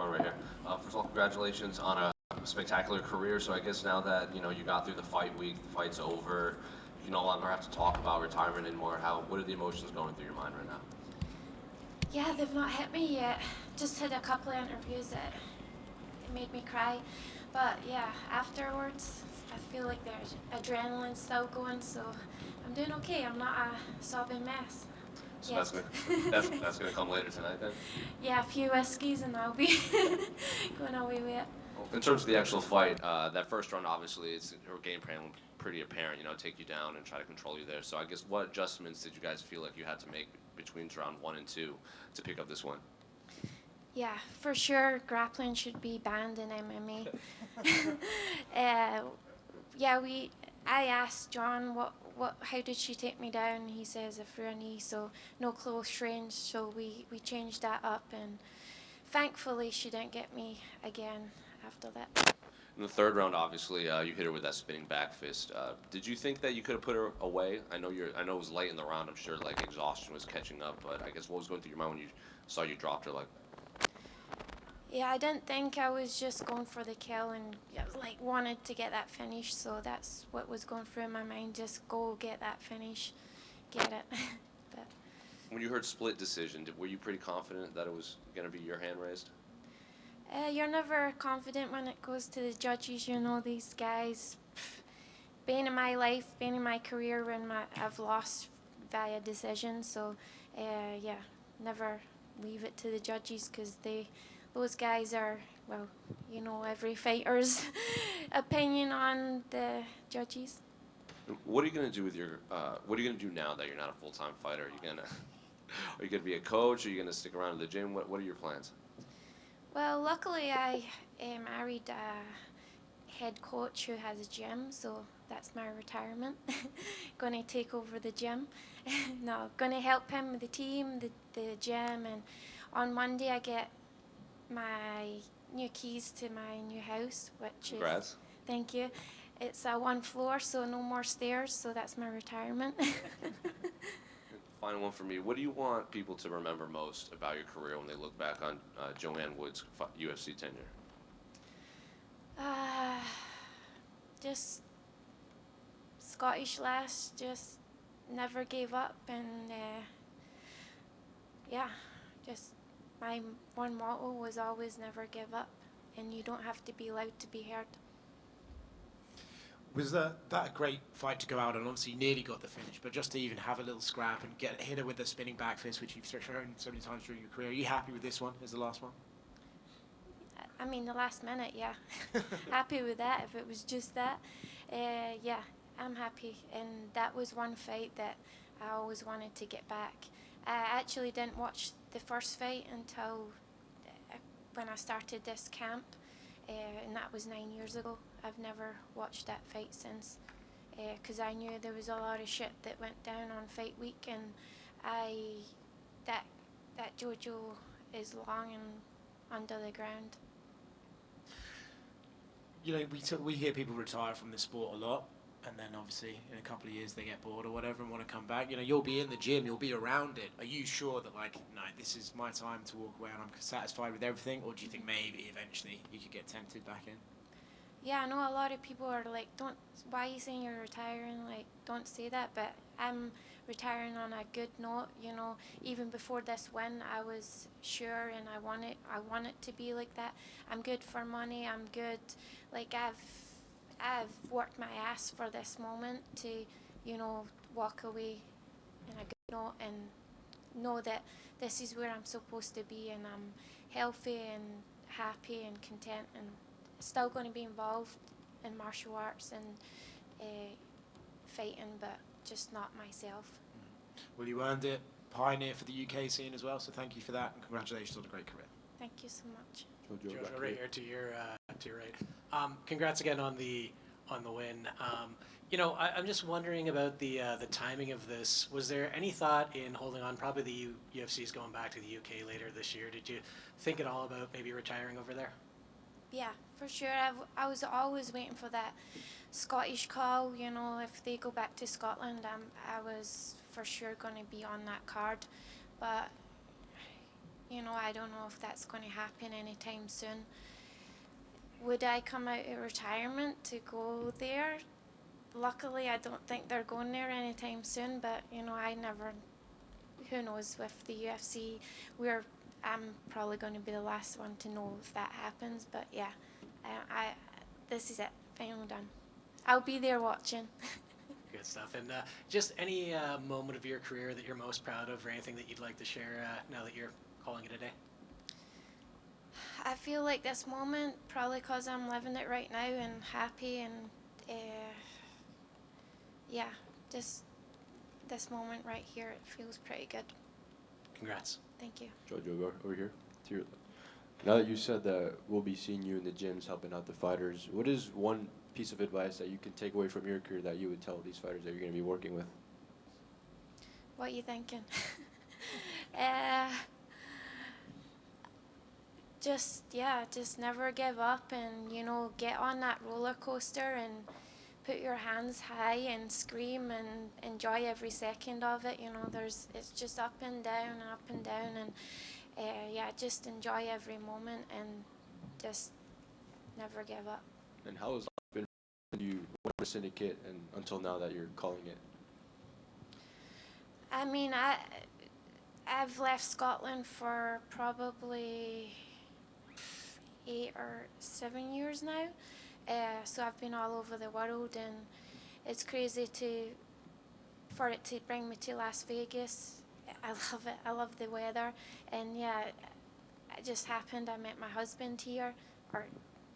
Sean right here. First of all, congratulations on a spectacular career. So I guess now that you got through the fight week, the fight's over, you no longer have to talk about retirement anymore. What are the emotions going through your mind right now? Yeah, they've not hit me yet. Just had a couple of interviews that it made me cry. But yeah, afterwards, I feel like there's adrenaline still going, so I'm doing okay. I'm not a sobbing mess So yet. that's gonna come later tonight then. Yeah, a few whiskeys and I'll be going away with it. In terms of the actual fight, that first round obviously it's her game plan pretty apparent. Take you down and try to control you there. So I guess what adjustments did you guys feel like you had to make between round one and two to pick up this one? Yeah, for sure, grappling should be banned in MMA. Yeah, I asked John how did she take me down? He says through a knee, so no close range. So we changed that up, and thankfully she didn't get me again after that. In the third round, obviously, you hit her with that spinning back fist. Did you think that you could have put her away? I know it was late in the round. I'm sure like exhaustion was catching up, but I guess what was going through your mind when you saw you dropped her? Like, Yeah, I didn't think I was just going for the kill and like wanted to get that finish. So that's what was going through my mind. Just go get that finish, get it. But when you heard split decision, were you pretty confident that it was going to be your hand raised? you're never confident when it goes to the judges. These guys, been in my life, been in my career when I've lost via decision. So, yeah, never leave it to the judges because those guys are, well, every fighter's opinion on the judges. What are you going to do with your? What are you going to do now that you're not a full time fighter? Are you gonna are you going to be a coach? Are you going to stick around in the gym? What are your plans? Well, luckily I married a head coach who has a gym, so that's my retirement. Gonna take over the gym. No, gonna help him with the team, the gym, and on Monday I get my new keys to my new house, which is, Congrats. thank you. It's a one floor, so no more stairs, so that's my retirement. Final one for me. What do you want people to remember most about your career when they look back on Joanne Wood's UFC tenure? uh, just Scottish lass, just never gave up, and yeah, just my one motto was always never give up, and you don't have to be loud to be heard. Was that a great fight to go out and obviously nearly got the finish, but just to even have a little scrap and get hit her with the spinning back fist, which you've shown so many times during your career, are you happy with this one as the last one? I mean, the last minute, yeah. Happy with that. If it was just that, yeah, I'm happy. And that was one fight that I always wanted to get back. I actually didn't watch the first fight until when I started this camp, and that was 9 years ago. I've never watched that fight since, because I knew there was a lot of shit that went down on fight week, and I that that JoJo is long and under the ground. We hear people retire from this sport a lot, and then obviously in a couple of years they get bored or whatever and want to come back. You'll be in the gym, you'll be around it. Are you sure that like, no, this is my time to walk away and I'm satisfied with everything, or do you think maybe eventually you could get tempted back in? Yeah, I know a lot of people are like, don't, why are you saying you're retiring? Like, don't say that. But I'm retiring on a good note. Even before this win, I was sure, and I want it to be like that. I'm good for money. I'm good. Like I've worked my ass for this moment to, walk away in a good note and know that this is where I'm supposed to be, and I'm healthy and happy and content, and still going to be involved in martial arts and fighting, but just not myself. Well, you earned it. Pioneer for the UK scene as well, so thank you for that and congratulations on a great career. Thank you so much. Jojo, right here to your right. Congrats again on the win. I'm just wondering about the timing of this. Was there any thought in holding on? Probably the UFC is going back to the UK later this year. Did you think at all about maybe retiring over there? Yeah, for sure. I was always waiting for that Scottish call. If they go back to Scotland, I was for sure going to be on that card. But you know, I don't know if that's going to happen anytime soon. Would I come out of retirement to go there? Luckily, I don't think they're going there anytime soon, but, you know, I never, who knows with the UFC, I'm probably going to be the last one to know if that happens, but yeah, I this is it, final done. I'll be there watching. Good stuff. And just any moment of your career that you're most proud of, or anything that you'd like to share now that you're calling it a day? I feel like this moment, probably because I'm living it right now and happy, and yeah, just this moment right here, it feels pretty good. Congrats. Thank you. Jojo, over here. To your, now that you said that we'll be seeing you in the gyms helping out the fighters, what is one piece of advice that you can take away from your career that you would tell these fighters that you're going to be working with? What are you thinking? Just never give up, and you know, get on that roller coaster and put your hands high and scream and enjoy every second of it. You know, it's just up and down and up and down, and just enjoy every moment and just never give up. And how has life been when you went to syndicate and until now that you're calling it? I mean, I've left Scotland for probably 8 or 7 years now. So I've been all over the world, and it's crazy for it to bring me to Las Vegas. I love it. I love the weather, and yeah, it just happened. I met my husband here, or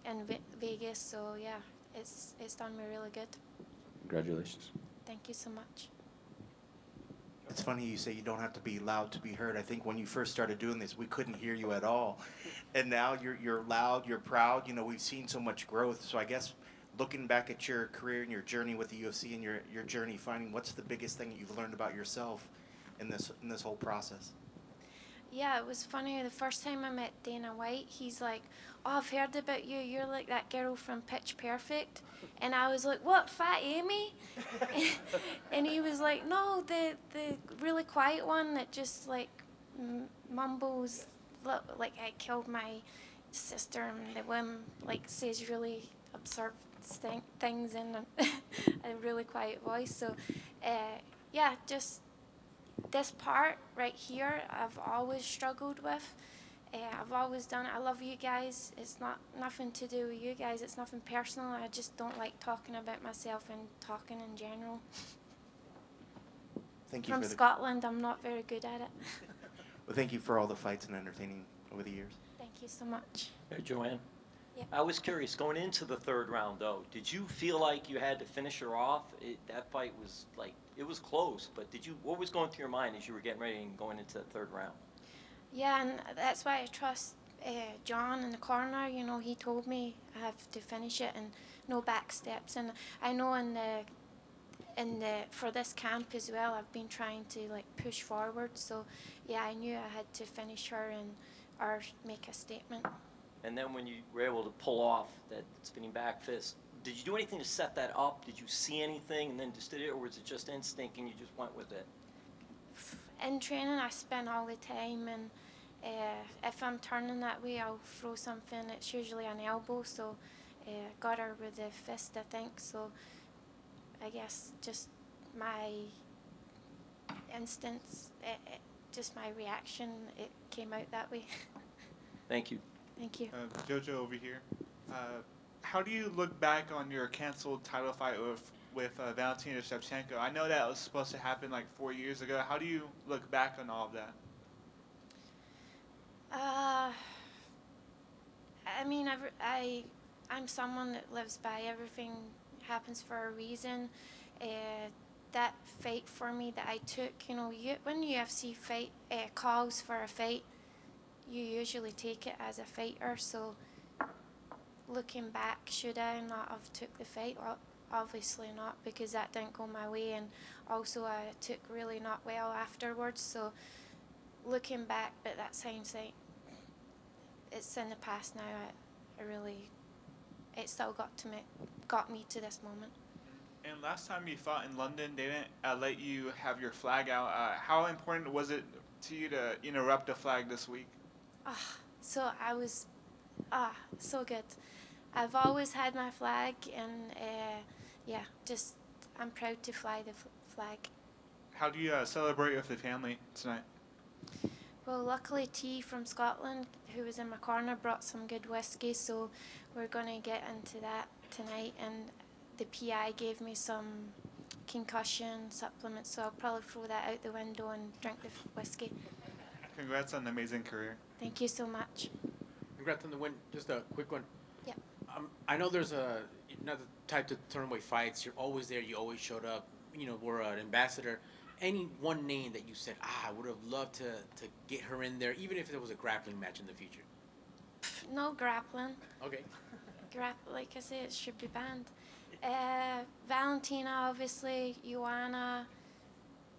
in Vegas. So yeah, it's done me really good. Congratulations. Thank you so much. It's funny you say you don't have to be loud to be heard. I think when you first started doing this, we couldn't hear you at all. And now you're loud, you're proud. You know, we've seen so much growth. So I guess looking back at your career and your journey with the UFC and your journey finding, what's the biggest thing that you've learned about yourself in this whole process? Yeah, it was funny. The first time I met Dana White, he's like, "Oh, I've heard about you. You're like that girl from Pitch Perfect." And I was like, "What, Fat Amy?" And he was like, "No, the really quiet one that just like mumbles, like I killed my sister and the whim, like says really absurd things in a really quiet voice." So, yeah, just this part right here, I've always struggled with. I've always done it. I love you guys. It's nothing to do with you guys. It's nothing personal. I just don't like talking about myself and talking in general. Thank you From for Scotland, I'm not very good at it. Well, thank you for all the fights and entertaining over the years. Thank you so much. Hey, Joanne. Yeah. I was curious, going into the third round, though, did you feel like you had to finish her off? That fight was like, it was close, but what was going through your mind as you were getting ready and going into the third round? Yeah, and that's why I trust John in the corner. You know, he told me I have to finish it and no back steps. And I know for this camp as well, I've been trying to like push forward. So yeah, I knew I had to finish her or make a statement. And then when you were able to pull off that spinning back fist, did you do anything to set that up? Did you see anything and then just did it, or was it just instinct and you just went with it? In training, I spin all the time, and if I'm turning that way, I'll throw something. It's usually an elbow, so got her with the fist, I think. So I guess just my instincts, just my reaction, it came out that way. Thank you. Thank you. Jojo over here. How do you look back on your canceled title fight with Valentina Shevchenko? I know that was supposed to happen like 4 years ago. How do you look back on all of that? I mean, I'm someone that lives by everything happens for a reason. That fight for me that I took, you know, when UFC fight calls for a fight, you usually take it as a fighter. So looking back, should I not have took the fight? Well, obviously not, because that didn't go my way, and also I took really not well afterwards. So looking back, but that's hindsight. It's in the past now. It still got me to this moment. And last time you fought in London, they didn't let you have your flag out. How important was it to you to interrupt the flag this week? So I was, so good. I've always had my flag, and yeah, just I'm proud to fly the flag. How do you celebrate with the family tonight? Well, luckily T from Scotland, who was in my corner, brought some good whiskey, so we're gonna get into that tonight. And the PI gave me some concussion supplements, so I'll probably throw that out the window and drink the whiskey. Congrats on an amazing career. Thank you so much. Congrats on the win. Just a quick one. Yep. I know there's not the type to turn away fights. You're always there. You always showed up. You know, we're an ambassador. Any one name that you said, I would have loved to get her in there, even if there was a grappling match in the future? No grappling. Okay. Like I say, it should be banned. Valentina, obviously, Joanna,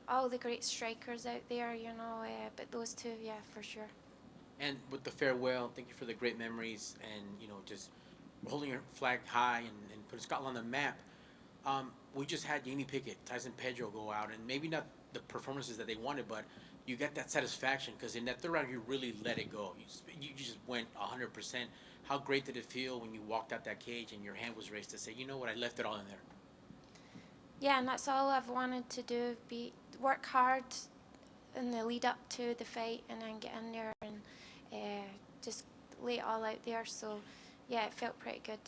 all the great strikers out there, you know, but those two, yeah, for sure. And with the farewell, thank you for the great memories and, you know, just holding your flag high and putting Scotland on the map. We just had Jamie Pickett, Tyson Pedro go out, and maybe not the performances that they wanted, but you got that satisfaction because in that third round, you really let it go. You just went 100%. How great did it feel when you walked out that cage and your hand was raised to say, you know what, I left it all in there? Yeah, and that's all I've wanted to do, work hard in the lead up to the fight and then get in there and just lay it all out there. So, yeah, it felt pretty good.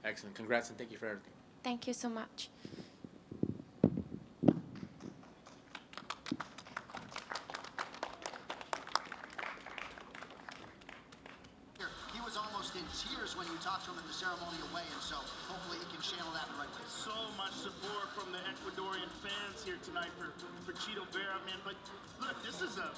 Excellent. Congrats and thank you for everything. Thank you so much. He was almost in tears when you talked to him at the ceremonial weigh-in, so hopefully he can channel that in the right way. So much support from the Ecuadorian fans here tonight for Chito Vera, man. But look, this is a